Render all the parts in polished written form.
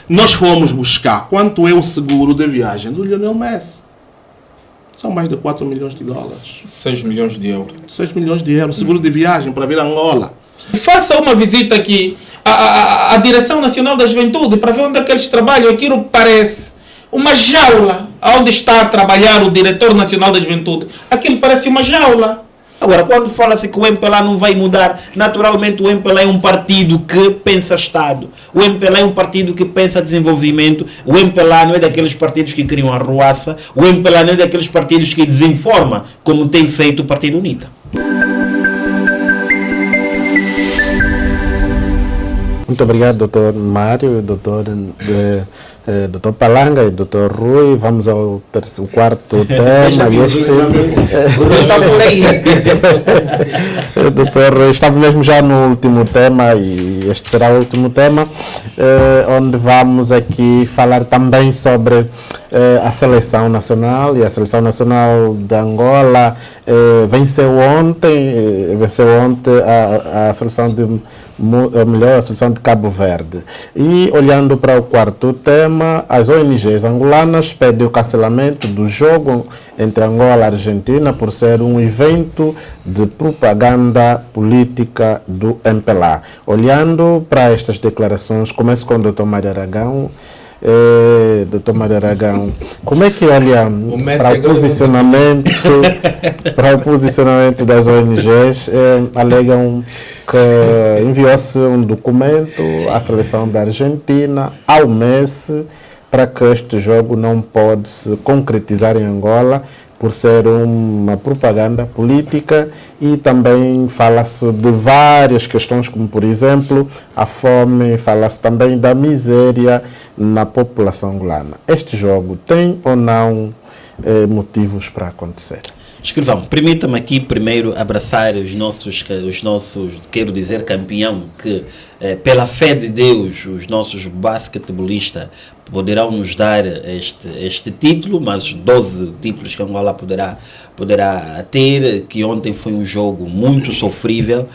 Nós fomos buscar quanto é o seguro de viagem do Lionel Messi. São mais de 4 milhões de dólares. 6 milhões de euros. 6 milhões de euros, seguro de viagem para vir a Angola. Faça uma visita aqui à Direção Nacional da Juventude para ver onde é que eles trabalham. Aquilo parece uma jaula. Onde está a trabalhar o Diretor Nacional da Juventude? Aquilo parece uma jaula. Agora, quando fala-se que o MPLA não vai mudar, naturalmente o MPLA é um partido que pensa Estado. O MPLA é um partido que pensa desenvolvimento. O MPLA não é daqueles partidos que criam arruaça. O MPLA não é daqueles partidos que desinforma, como tem feito o Partido UNITA. Muito obrigado, Dr. Mário, Dr. Palanga e Dr. Rui. Vamos ao quarto tema. Dr. Rui, estamos mesmo já no último tema e este será o último tema, onde vamos aqui falar também sobre a seleção nacional. E a seleção nacional de Angola venceu ontem a seleção a seleção de Cabo Verde. E olhando para o quarto tema, as ONGs angolanas pedem o cancelamento do jogo entre Angola e Argentina por ser um evento de propaganda política do MPLA. Olhando para estas declarações, começo com o Dr. Mário Aragão. Dr. Mário Aragão, como é que olha para o posicionamento das ONGs? Alegam que enviou-se um documento à seleção da Argentina, ao Messi, para que este jogo não pode se concretizar em Angola por ser uma propaganda política, e também fala-se de várias questões, como por exemplo a fome, fala-se também da miséria na população angolana. Este jogo tem ou não motivos para acontecer? Escrivão, permita-me aqui primeiro abraçar os nossos, quero dizer, campeão, que pela fé de Deus, os nossos basquetebolistas poderão nos dar este título, mas 12 títulos que Angola poderá ter, que ontem foi um jogo muito sofrível,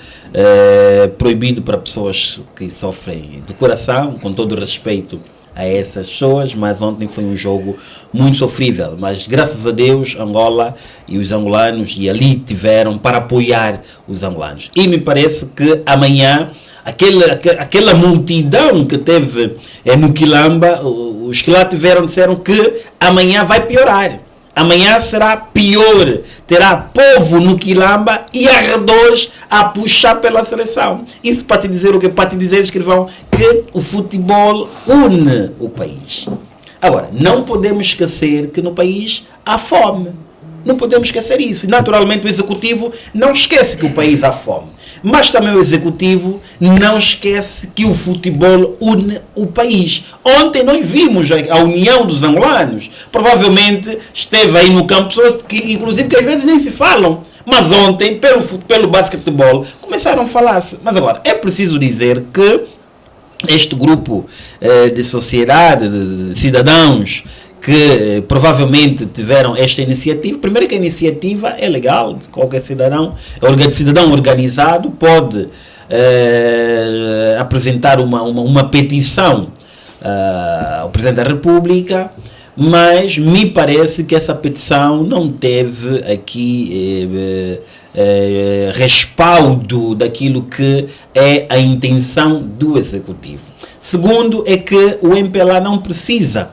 proibido para pessoas que sofrem de coração, com todo o respeito a essas pessoas, mas ontem foi um jogo muito sofrível, mas graças a Deus Angola e os angolanos e ali tiveram para apoiar os angolanos, e me parece que amanhã aquela multidão que teve no Quilamba, os que lá tiveram disseram que amanhã vai piorar. Amanhã será pior. Terá povo no Quilamba e arredores a puxar pela seleção. Isso para te dizer o que? Para te dizer, escrivão, que o futebol une o país. Agora, não podemos esquecer que no país há fome. Não podemos esquecer isso. Naturalmente o Executivo não esquece que o país há fome. Mas também o Executivo não esquece que o futebol une o país. Ontem nós vimos a união dos angolanos. Provavelmente esteve aí no campo pessoas que, inclusive, que às vezes nem se falam. Mas ontem, pelo basquetebol, começaram a falar-se. Mas agora, é preciso dizer que este grupo de sociedade, de cidadãos, que provavelmente tiveram esta iniciativa. Primeiro que a iniciativa é legal, qualquer cidadão organizado pode apresentar uma petição ao Presidente da República, mas me parece que essa petição não teve aqui respaldo daquilo que é a intenção do Executivo. Segundo é que o MPLA não precisa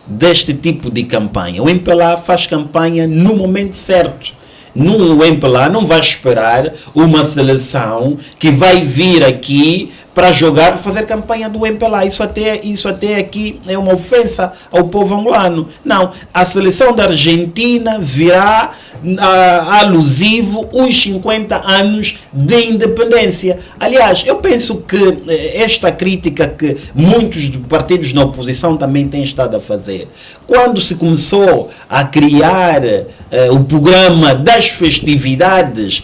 deste tipo de campanha. O MPLA faz campanha no momento certo. O MPLA não vai esperar uma seleção que vai vir aqui para jogar, fazer campanha do MPLA. Isso até aqui é uma ofensa ao povo angolano. Não, a seleção da Argentina virá alusivo os 50 anos de independência. Aliás, eu penso que esta crítica que muitos partidos na oposição também têm estado a fazer, quando se começou a criar o programa das festividades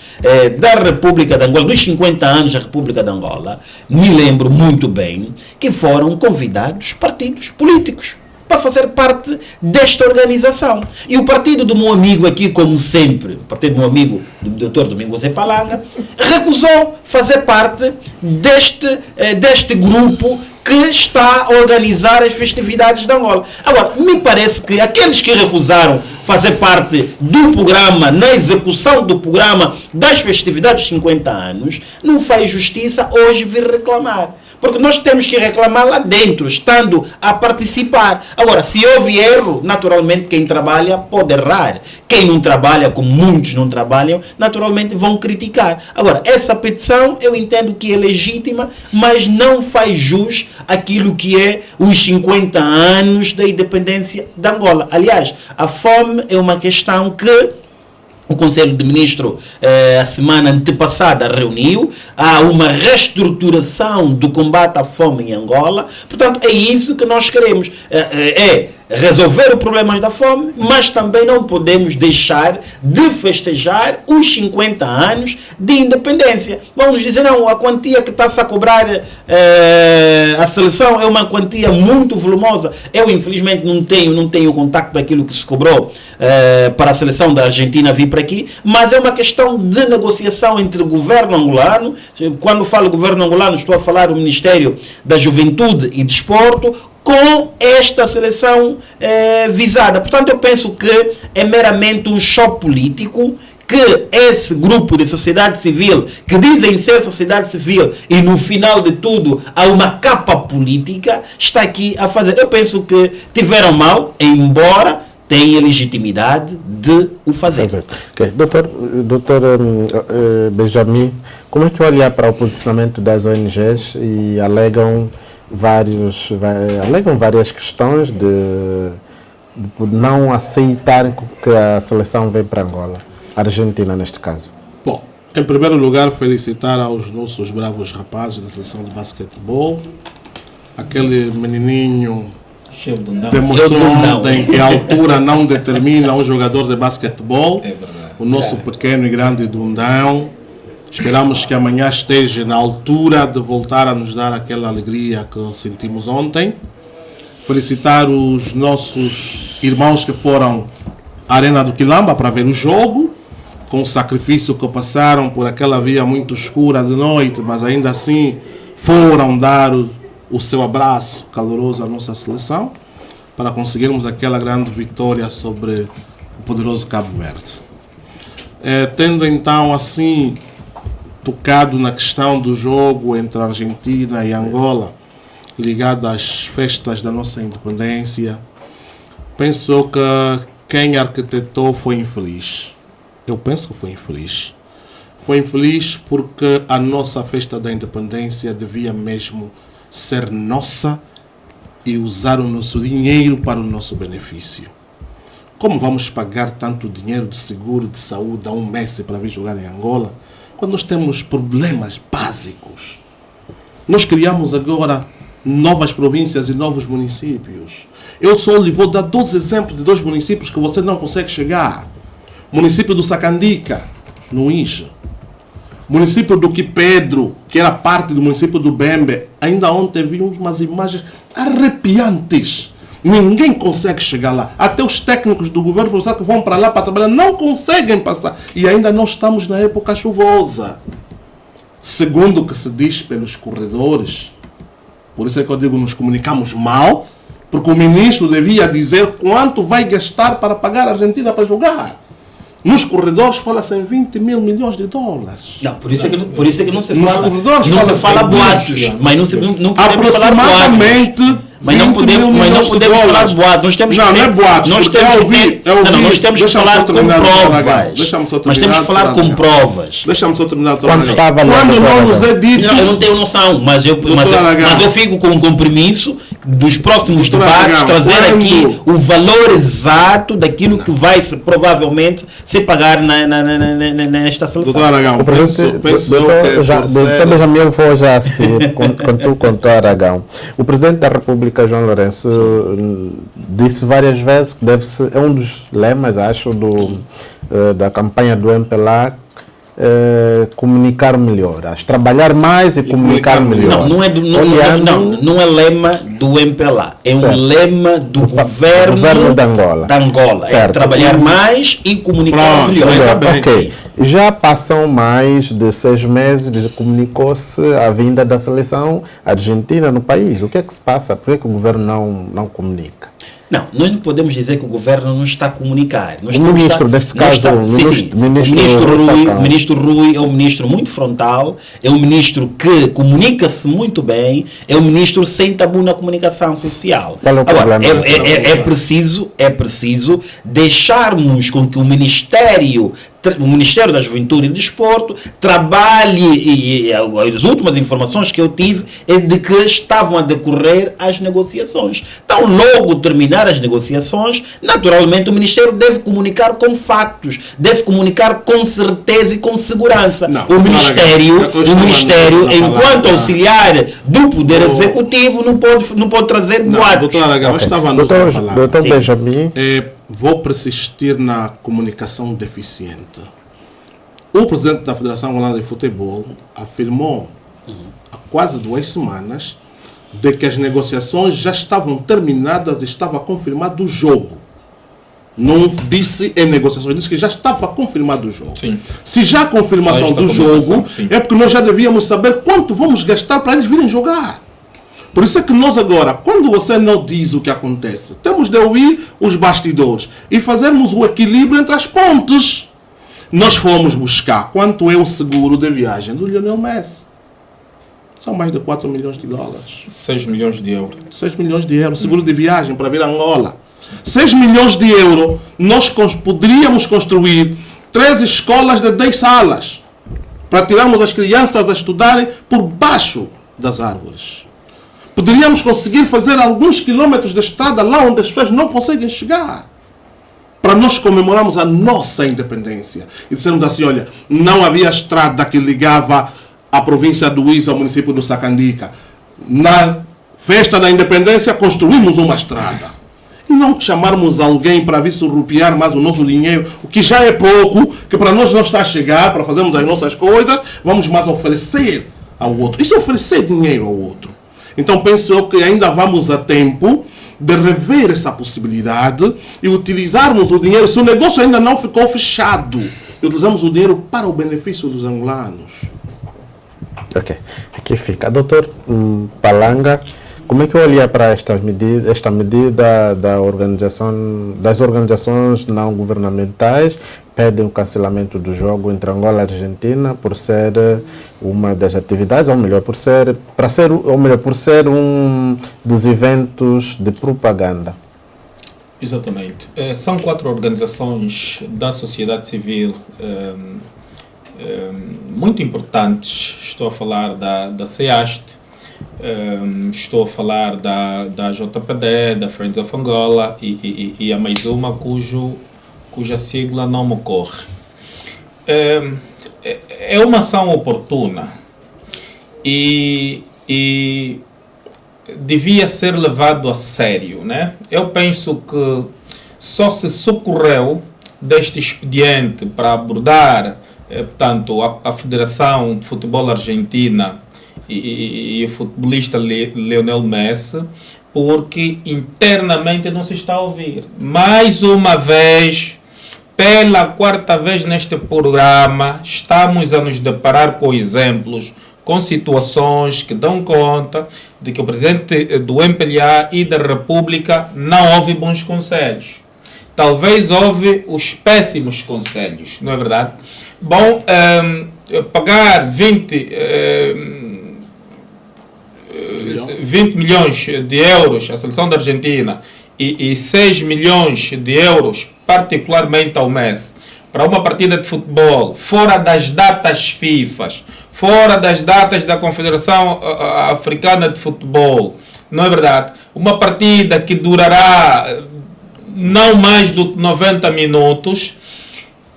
da República de Angola, dos 50 anos da República de Angola, me lembro muito bem que foram convidados partidos políticos para fazer parte desta organização. E o partido do meu amigo aqui, como sempre, o partido do meu amigo, do Dr. Domingos Zé Palanga, recusou fazer parte deste grupo que está a organizar as festividades de Angola. Agora, me parece que aqueles que recusaram fazer parte do programa, na execução do programa das festividades de 50 anos, não faz justiça hoje vir reclamar. Porque nós temos que reclamar lá dentro, estando a participar. Agora, se houve erro, naturalmente quem trabalha pode errar. Quem não trabalha, como muitos não trabalham, naturalmente vão criticar. Agora, essa petição eu entendo que é legítima, mas não faz jus àquilo que é os 50 anos da independência de Angola. Aliás, a fome é uma questão que o Conselho de Ministros, a semana antepassada, reuniu. Há uma reestruturação do combate à fome em Angola. Portanto, é isso que nós queremos. É resolver os problemas da fome, mas também não podemos deixar de festejar os 50 anos de independência. Vamos dizer, não, a quantia que está-se a cobrar a seleção é uma quantia muito volumosa. Eu, infelizmente, não tenho contacto daquilo que se cobrou para a seleção da Argentina vir para aqui, mas é uma questão de negociação entre o governo angolano. Quando falo governo angolano, estou a falar do Ministério da Juventude e Desporto, com esta seleção visada. Portanto, eu penso que é meramente um choque político que esse grupo de sociedade civil, que dizem ser sociedade civil, e no final de tudo há uma capa política, está aqui a fazer. Eu penso que tiveram mal, embora tenha legitimidade de o fazer. Okay. Doutor Benjamin, como é que olha para o posicionamento das ONGs e alegam várias questões de não aceitarem que a seleção vem para Angola, a Argentina neste caso? Bom, em primeiro lugar, felicitar aos nossos bravos rapazes da seleção de basquetebol. Aquele menininho demonstrou ontem que a altura não determina um jogador de basquetebol. É verdade. O nosso pequeno e grande Dundão. Esperamos que amanhã esteja na altura de voltar a nos dar aquela alegria que sentimos ontem. Felicitar os nossos irmãos que foram à Arena do Quilamba para ver o jogo, com o sacrifício que passaram por aquela via muito escura de noite, mas ainda assim foram dar o seu abraço caloroso à nossa seleção para conseguirmos aquela grande vitória sobre o poderoso Cabo Verde. Tendo então assim tocado na questão do jogo entre a Argentina e Angola, ligado às festas da nossa independência, penso que quem arquitetou foi infeliz. Eu penso que foi infeliz. Foi infeliz porque a nossa festa da independência devia mesmo ser nossa e usar o nosso dinheiro para o nosso benefício. Como vamos pagar tanto dinheiro de seguro de saúde a um Messi para vir jogar em Angola, quando nós temos problemas básicos? Nós criamos agora novas províncias e novos municípios. Eu só lhe vou dar 2 exemplos de 2 municípios que você não consegue chegar. Município do Sacandica, no Incha. Município do Quipedro, que era parte do município do Bembe. Ainda ontem vi umas imagens arrepiantes. Ninguém consegue chegar lá. Até os técnicos do governo provincial que vão para lá para trabalhar não conseguem passar. E ainda não estamos na época chuvosa. Segundo o que se diz pelos corredores, por isso é que eu digo, nos comunicamos mal, porque o ministro devia dizer quanto vai gastar para pagar a Argentina para jogar. Nos corredores fala-se em 20 mil milhões de dólares. Não, por isso é que não se Nos fala, corredores não se fala boatos, boatos, mas não podemos falar boatos. Aproximadamente. Mas não podemos falar boatos. Nós temos não é boatos. Nós temos que falar com provas. Mas temos que falar com provas. Deixa-me só terminar. Quando não nos é dito. Eu não tenho noção, mas eu fico com o compromisso dos próximos debates trazer aqui o valor exato daquilo que vai provavelmente se pagar nesta seleção. Doutor Aragão, o presidente doutor Benjamin, eu vou já assim, com o Aragão. O presidente da República, João Lourenço, disse várias vezes que é um dos lemas, acho, da campanha do MPLA, comunicar melhor. Acho trabalhar mais e comunicar melhor. Não é lema do MPLA, é certo. Um lema do governo de Angola. É trabalhar mais e comunicar melhor. Ok. Já passam mais de 6 meses, comunicou-se a vinda da seleção argentina no país. O que é que se passa? Por que o governo não comunica? Não, nós não podemos dizer que o governo não está a comunicar. O ministro, neste caso, o ministro Rui é um ministro muito frontal, é um ministro que comunica-se muito bem, é um ministro sem tabu na comunicação social. Agora, é preciso deixarmos com que o Ministério da Juventude e do Desporto trabalhe, e as últimas informações que eu tive é de que estavam a decorrer as negociações. Então, logo terminar as negociações, naturalmente o Ministério deve comunicar com factos, deve comunicar com certeza e com segurança. O Ministério, enquanto auxiliar do Poder Executivo, não pode trazer boatos. Doutor Benjamin. Vou persistir na comunicação deficiente. O presidente da Federação Angolana de Futebol afirmou há quase 2 semanas de que as negociações já estavam terminadas e estava confirmado o jogo. Não disse em negociações, disse que já estava confirmado o jogo. Sim. Se já há confirmação do jogo, é porque nós já devíamos saber quanto vamos gastar para eles virem jogar. Por isso é que nós agora, quando você não diz o que acontece, temos de ouvir os bastidores e fazermos o equilíbrio entre as pontes. Nós fomos buscar quanto é o seguro de viagem do Lionel Messi. São mais de 4 milhões de dólares. 6 milhões de euros. 6 milhões de euros, seguro de viagem para vir a Angola. 6 milhões de euros, nós poderíamos construir 3 escolas de 10 salas para tirarmos as crianças a estudarem por baixo das árvores. Poderíamos conseguir fazer alguns quilômetros de estrada lá onde as pessoas não conseguem chegar. Para nós comemorarmos a nossa independência. E dissemos assim, olha, não havia estrada que ligava a província do Isa ao município do Sacandica. Na festa da independência construímos uma estrada. E não chamarmos alguém para vir surrupiar mais o nosso dinheiro, o que já é pouco, que para nós não está a chegar, para fazermos as nossas coisas, vamos mais oferecer ao outro. Isso é oferecer dinheiro ao outro. Então penso eu que ainda vamos a tempo de rever essa possibilidade e utilizarmos o dinheiro, se o negócio ainda não ficou fechado, e utilizamos o dinheiro para o benefício dos angolanos. Ok, aqui fica. Doutor Palanga, como é que olha para esta medida das organizações não governamentais pedem o cancelamento do jogo entre Angola e Argentina por ser uma das atividades, por ser um dos eventos de propaganda? Exatamente. São 4 organizações da sociedade civil muito importantes. Estou a falar da CEAST, estou a falar da JPD, da Friends of Angola e a mais uma cuja sigla não me ocorre. É uma ação oportuna e devia ser levado a sério, né? Eu penso que só se socorreu deste expediente para abordar, portanto, a Federação de Futebol Argentina e o futebolista Lionel Messi, porque internamente não se está a ouvir. Mais uma vez, pela 4ª vez neste programa, estamos a nos deparar com exemplos, com situações que dão conta de que o presidente do MPLA e da República não ouve bons conselhos. Talvez ouve os péssimos conselhos, não é verdade? Bom, pagar 20 milhões de euros à seleção da Argentina e 6 milhões de euros, particularmente ao Messi, para uma partida de futebol, fora das datas FIFA, fora das datas da Confederação Africana de Futebol, não é verdade? Uma partida que durará não mais do que 90 minutos,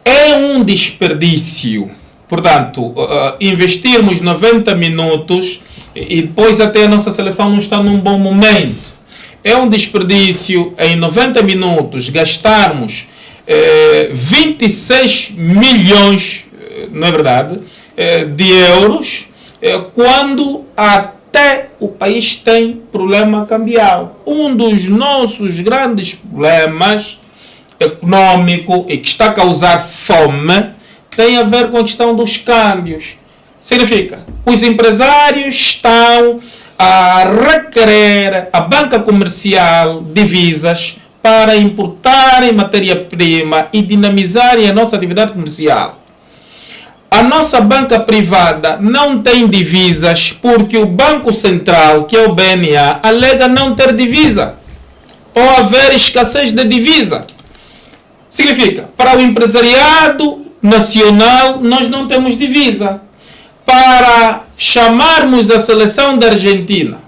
é um desperdício. Portanto, investirmos 90 minutos e depois até a nossa seleção não está num bom momento. É um desperdício em 90 minutos gastarmos 26 milhões não é verdade, de euros, quando até o país tem problema cambial. Um dos nossos grandes problemas econômico e que está a causar fome tem a ver com a questão dos câmbios. Significa, os empresários estão a requerer a banca comercial divisas para importarem matéria-prima e dinamizarem a nossa atividade comercial. A nossa banca privada não tem divisas porque o Banco Central, que é o BNA, alega não ter divisa ou haver escassez de divisa. Significa, para o empresariado nacional, nós não temos divisa. Para chamarmos a seleção da Argentina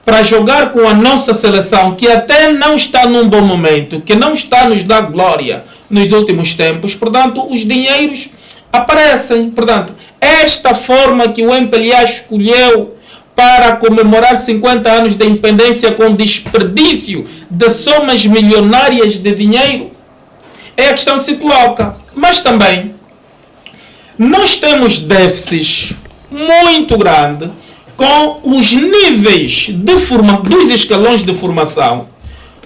para jogar com a nossa seleção, que até não está num bom momento, que não está a nos dar glória nos últimos tempos, portanto, os dinheiros aparecem. Portanto, esta forma que o MPLA escolheu para comemorar 50 anos de independência com desperdício de somas milionárias de dinheiro, é a questão que se coloca. Mas também, nós temos déficits muito grandes com os níveis de dos escalões de formação,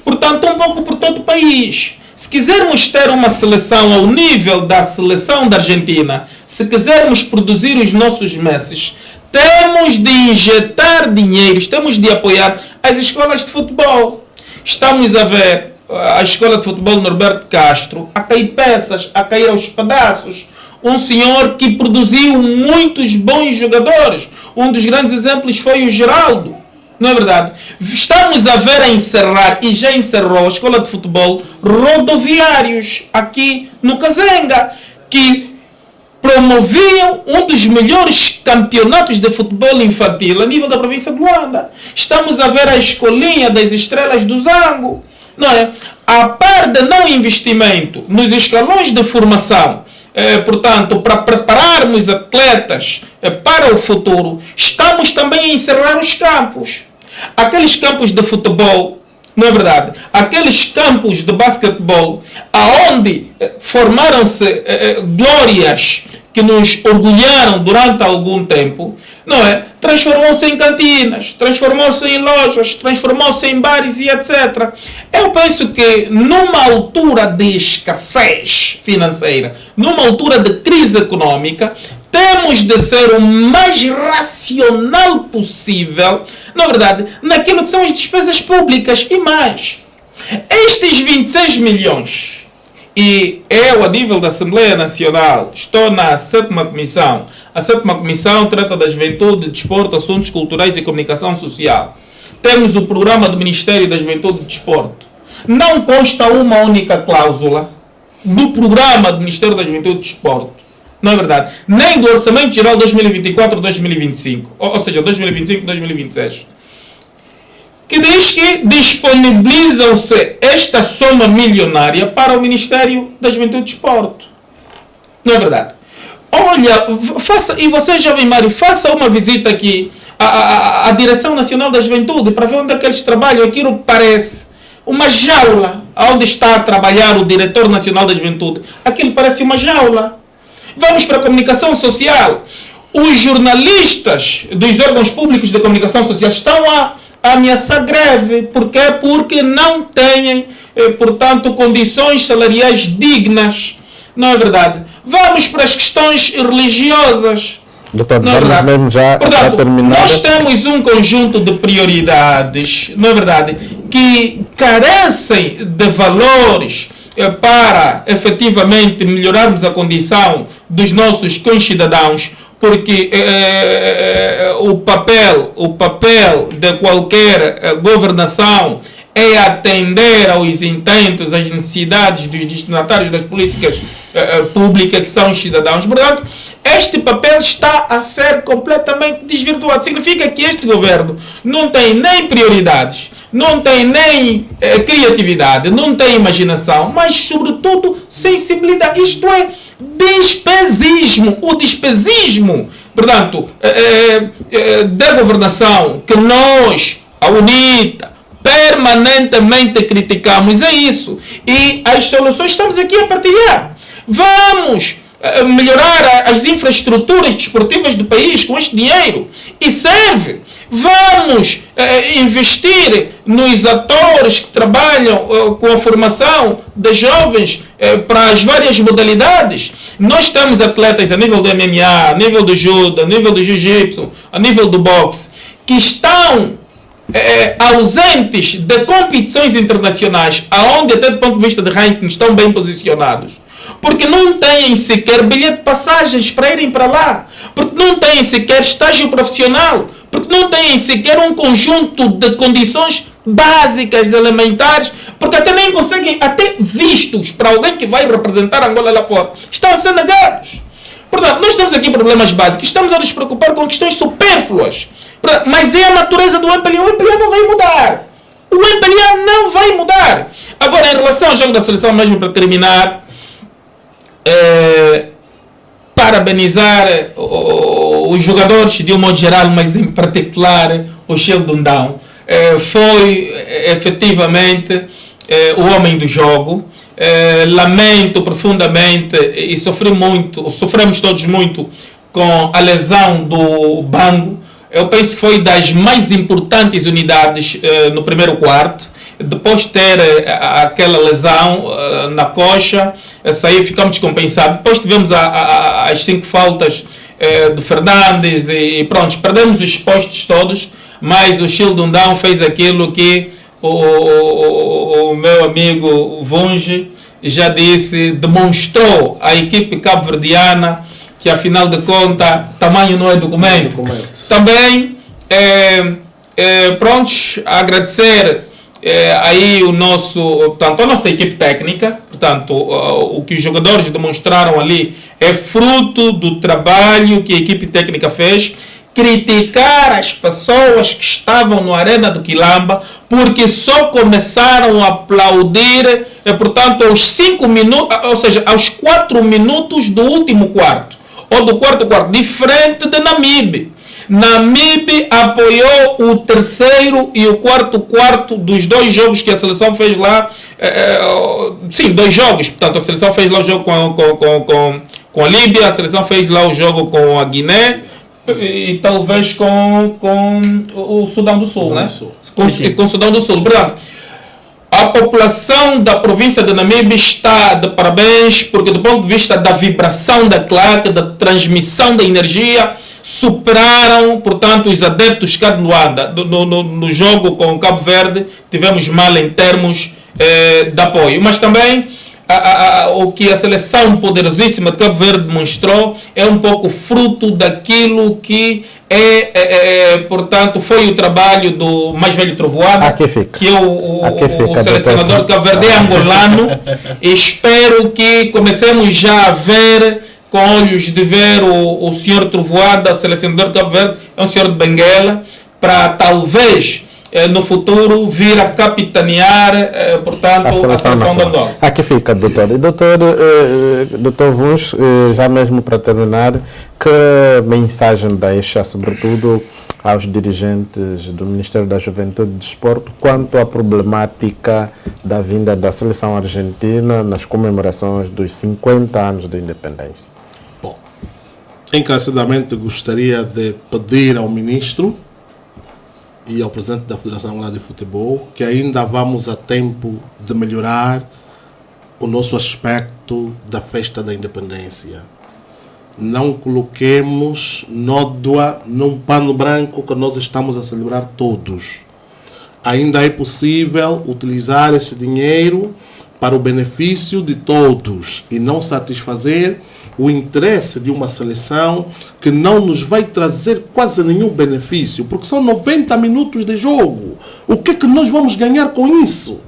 portanto, um pouco por todo o país. Se quisermos ter uma seleção ao nível da seleção da Argentina, se quisermos produzir os nossos Messis, temos de injetar dinheiros, temos de apoiar as escolas de futebol. Estamos a ver a escola de futebol Norberto Castro a cair peças, a cair aos pedaços. Um senhor que produziu muitos bons jogadores. Um dos grandes exemplos foi o Geraldo. Não é verdade? Estamos a ver a encerrar, e já encerrou, a escola de futebol Rodoviários, aqui no Kazenga, que promoviam um dos melhores campeonatos de futebol infantil a nível da província de Luanda. Estamos a ver a escolinha das Estrelas do Zango. Não é? A par de não investimento nos escalões de formação, portanto, para prepararmos atletas para o futuro, estamos também a encerrar os campos. Aqueles campos de futebol, não é verdade? Aqueles campos de basquetebol, aonde formaram-se glórias que nos orgulharam durante algum tempo, não é? Transformou-se em cantinas, transformou-se em lojas, transformou-se em bares e etc. Eu penso que numa altura de escassez financeira, numa altura de crise econômica, temos de ser o mais racional possível, na verdade, naquilo que são as despesas públicas e mais. Estes 26 milhões, e eu, a nível da Assembleia Nacional, estou na 7ª Comissão. A 7ª Comissão trata da Juventude, Desporto, Assuntos Culturais e Comunicação Social. Temos o programa do Ministério da Juventude e Desporto. Não consta uma única cláusula do programa do Ministério da Juventude e Desporto. Não é verdade? Nem do Orçamento Geral 2024-2025. Ou seja, 2025-2026. Que diz que disponibilizam-se esta soma milionária para o Ministério da Juventude e Desporto. Não é verdade? Olha, e você, Jovem Mário, faça uma visita aqui à Direção Nacional da Juventude para ver onde é que eles trabalham. Aquilo parece uma jaula onde está a trabalhar o Diretor Nacional da Juventude. Aquilo parece uma jaula. Vamos para a comunicação social. Os jornalistas dos órgãos públicos de comunicação social estão a ameaçar greve. Por quê? Porque não têm, portanto, condições salariais dignas. Não é verdade? Vamos para as questões religiosas. Doutor, vamos mesmo já terminar. Nós temos um conjunto de prioridades, não é verdade, que carecem de valores para efetivamente melhorarmos a condição dos nossos concidadãos, porque o papel de qualquer governação é atender aos intentos, às necessidades dos destinatários das políticas públicas, que são os cidadãos. Portanto, este papel está a ser completamente desvirtuado. Significa que este governo não tem nem prioridades, não tem nem criatividade, não tem imaginação, mas, sobretudo, sensibilidade. Isto é despesismo. O despesismo, portanto, da governação que nós, a UNITA, permanentemente criticamos, é isso. E as soluções estamos aqui a partilhar. Vamos melhorar as infraestruturas desportivas do país com este dinheiro. E serve. Vamos investir nos atores que trabalham com a formação de jovens para as várias modalidades. Nós temos atletas a nível do MMA, a nível do judo, a nível do jiu-jitsu, a nível do boxe, que estão ausentes de competições internacionais, aonde até do ponto de vista de ranking estão bem posicionados, porque não têm sequer bilhete de passagens para irem para lá, porque não têm sequer estágio profissional, porque não têm sequer um conjunto de condições básicas, elementares, porque até nem conseguem até vistos para alguém que vai representar Angola lá fora. Estão a ser negados. Portanto, nós temos aqui problemas básicos, estamos a nos preocupar com questões supérfluas, mas é a natureza do MPLA. O MPLA não vai mudar. O MPLA não vai mudar. Agora, em relação ao jogo da seleção, mesmo para terminar, parabenizar os jogadores de um modo geral, mas em particular o Sheldon Down. Foi efetivamente o homem do jogo. Lamento profundamente e sofremos todos muito com a lesão do Bango. Eu penso que foi das mais importantes unidades no primeiro quarto. Depois de ter aquela lesão na coxa, aí ficamos compensados. Depois tivemos as 5 faltas do Fernandes e pronto, perdemos os postos todos, mas o Sheldon Down fez aquilo que o meu amigo Vunge já disse, demonstrou à equipe cabo-verdiana que, afinal de contas, tamanho não é documento. Também, prontos, agradecer aí a nossa equipe técnica. Portanto, o que os jogadores demonstraram ali é fruto do trabalho que a equipe técnica fez. Criticar as pessoas que estavam no Arena do Quilamba, porque só começaram a aplaudir, portanto, aos 5 minutos, ou seja, aos 4 minutos do último quarto, ou do quarto quarto, diferente de Namibe. Namibe apoiou o terceiro e o quarto quarto dos 2 jogos que a seleção fez lá. Sim, 2 jogos. Portanto, a seleção fez lá o jogo com a Líbia, a seleção fez lá o jogo com a Guiné e talvez com o Sudão do Sul, né? Com o Sudão do Sul. Portanto, a população da província de Namibe está de parabéns, porque do ponto de vista da vibração da claque, da transmissão da energia, superaram, portanto, os adeptos cá de Luanda. No jogo com o Cabo Verde, tivemos mal em termos de apoio. Mas também o que a seleção poderosíssima de Cabo Verde demonstrou é um pouco fruto daquilo que portanto, foi o trabalho do mais velho trovoada, que é o selecionador de Cabo Verde, é angolano. Espero que comecemos já a ver com olhos de ver o senhor Trovoada, selecionador de Cabo Verde, é um senhor de Benguela, para talvez no futuro vir a capitanear, portanto, a seleção de Angola. Aqui fica, doutor. E doutor Vuns, já mesmo para terminar, que mensagem deixa, sobretudo, aos dirigentes do Ministério da Juventude e Desporto quanto à problemática da vinda da seleção argentina nas comemorações dos 50 anos de independência? Bom, encarecidamente gostaria de pedir ao Ministro e ao Presidente da Federação Angolana de Futebol que ainda vamos a tempo de melhorar o nosso aspecto da festa da independência. Não coloquemos nódoa num pano branco que nós estamos a celebrar todos. Ainda é possível utilizar esse dinheiro para o benefício de todos e não satisfazer o interesse de uma seleção que não nos vai trazer quase nenhum benefício, porque são 90 minutos de jogo. O que é que nós vamos ganhar com isso?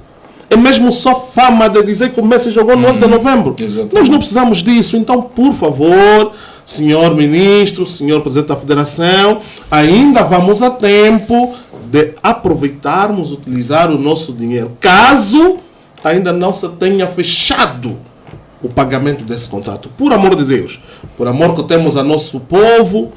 É mesmo só fama de dizer que o Messi jogou no 11 de novembro. Exatamente. Nós não precisamos disso. Então, por favor, senhor Ministro, senhor Presidente da Federação, ainda vamos a tempo de aproveitarmos, utilizar o nosso dinheiro, caso ainda não se tenha fechado o pagamento desse contrato. Por amor de Deus, por amor que temos a nosso povo,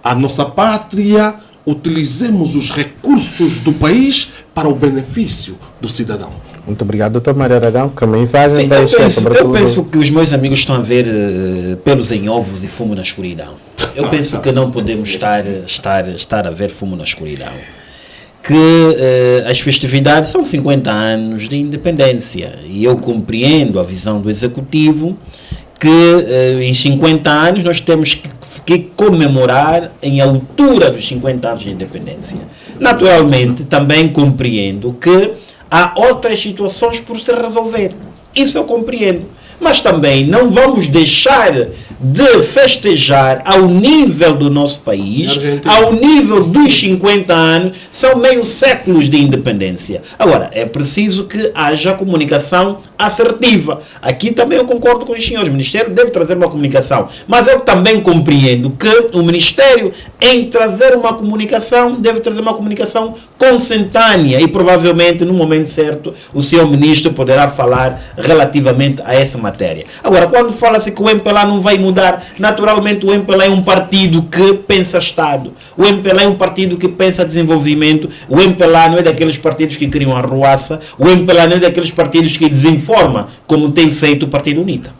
a nossa pátria, utilizemos os recursos do país para o benefício do cidadão. Muito obrigado, doutor Mário Aragão. Que mensagem Sim, deixa eu penso que os meus amigos estão a ver pelos em ovos e fumo na escuridão. Eu penso que não podemos estar a ver fumo na escuridão. Que as festividades são 50 anos de independência e eu compreendo a visão do Executivo que em 50 anos nós temos que comemorar em altura dos 50 anos de independência. Naturalmente, também compreendo que há outras situações por se resolver. Isso eu compreendo. Mas também não vamos deixar de festejar ao nível do nosso país, ao nível dos 50 anos, são meio séculos de independência. Agora, é preciso que haja comunicação assertiva. Aqui também eu concordo com os senhores, o Ministério deve trazer uma comunicação, mas eu também compreendo que o Ministério, em trazer uma comunicação, deve trazer uma comunicação consentânea e provavelmente no momento certo o senhor Ministro poderá falar relativamente a essa matéria. Agora, quando fala-se que o MPLA não vai mudar, naturalmente o MPLA é um partido que pensa Estado, o MPLA é um partido que pensa desenvolvimento, o MPLA não é daqueles partidos que criam arruaça, o MPLA não é daqueles partidos que desinforma, como tem feito o Partido UNITA.